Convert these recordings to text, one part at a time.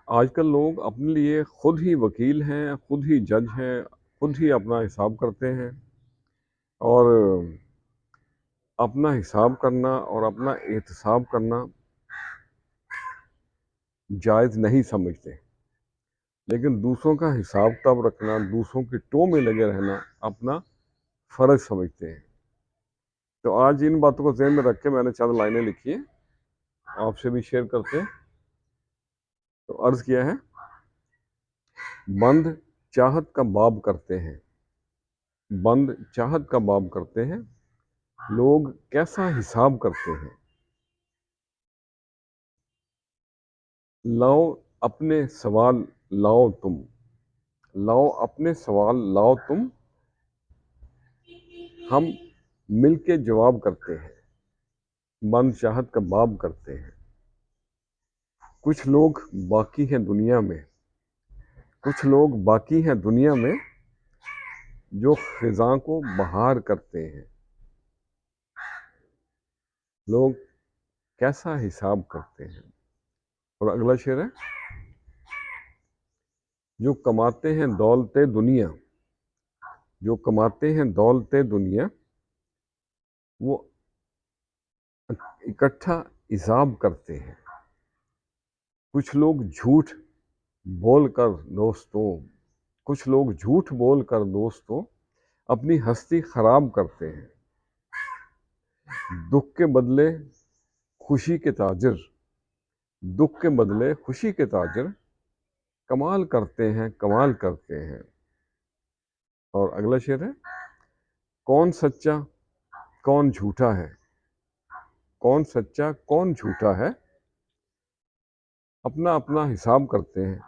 آج کل لوگ اپنے لیے خود ہی وکیل ہیں، خود ہی جج ہیں، خود ہی اپنا حساب کرتے ہیں، اور اپنا حساب کرنا اور اپنا احتساب کرنا جائز نہیں سمجھتے، لیکن دوسروں کا حساب کتاب رکھنا، دوسروں کی ٹو میں لگے رہنا اپنا فرض سمجھتے ہیں۔ تو آج ان باتوں کو ذہن میں رکھ کے میں نے چند لائنیں لکھی ہیں، آپ سے بھی شیئر کرتے ہیں۔ تو عرض کیا ہے، بند چاہت کا باب کرتے ہیں، بند چاہت کا باب کرتے ہیں، لوگ کیسا حساب کرتے ہیں۔ لاؤ اپنے سوال لاؤ تم، لاؤ اپنے سوال لاؤ تم، ہم مل کے جواب کرتے ہیں، بند چاہت کا باب کرتے ہیں۔ کچھ لوگ باقی ہیں دنیا میں، کچھ لوگ باقی ہیں دنیا میں جو خزاں کو بہار کرتے ہیں۔ لوگ کیسا حساب کرتے ہیں۔ اور اگلا شعر ہے، جو کماتے ہیں دولت دنیا، جو کماتے ہیں دولت دنیا، وہ اکٹھا حساب کرتے ہیں۔ کچھ لوگ جھوٹ بول کر دوستوں، کچھ لوگ جھوٹ بول کر دوستوں اپنی ہستی خراب کرتے ہیں۔ دکھ کے بدلے خوشی کے تاجر، دکھ کے بدلے خوشی کے تاجر کمال کرتے ہیں، کمال کرتے ہیں۔ اور اگلا شعر ہے، کون سچا کون جھوٹا ہے، کون سچا کون جھوٹا ہے، اپنا اپنا حساب کرتے ہیں۔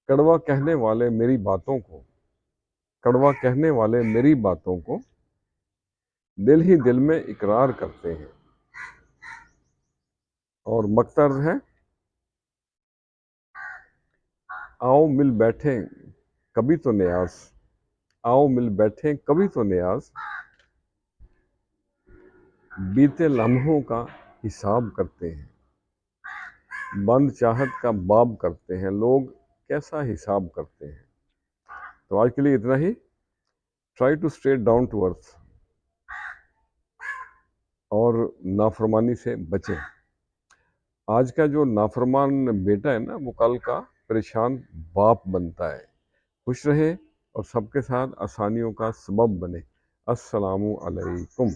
کڑوا کہنے والے میری باتوں کو، کڑوا کہنے والے میری باتوں کو دل ہی دل میں اقرار کرتے ہیں۔ اور مقطع ہے، آؤ مل بیٹھیں کبھی تو نیاز، آؤ مل بیٹھیں کبھی تو نیاز، بیتے لمحوں کا حساب کرتے ہیں۔ بند چاہت کا باب کرتے ہیں، لوگ کیسا حساب کرتے ہیں۔ تو آج کے لیے اتنا ہی۔ Try to stay down to earth اور نافرمانی سے بچیں۔ آج کا جو نافرمان بیٹا ہے نا، وہ کل کا پریشان باپ بنتا ہے۔ خوش رہیں اور سب کے ساتھ آسانیوں کا سبب بنے۔ السلام علیکم۔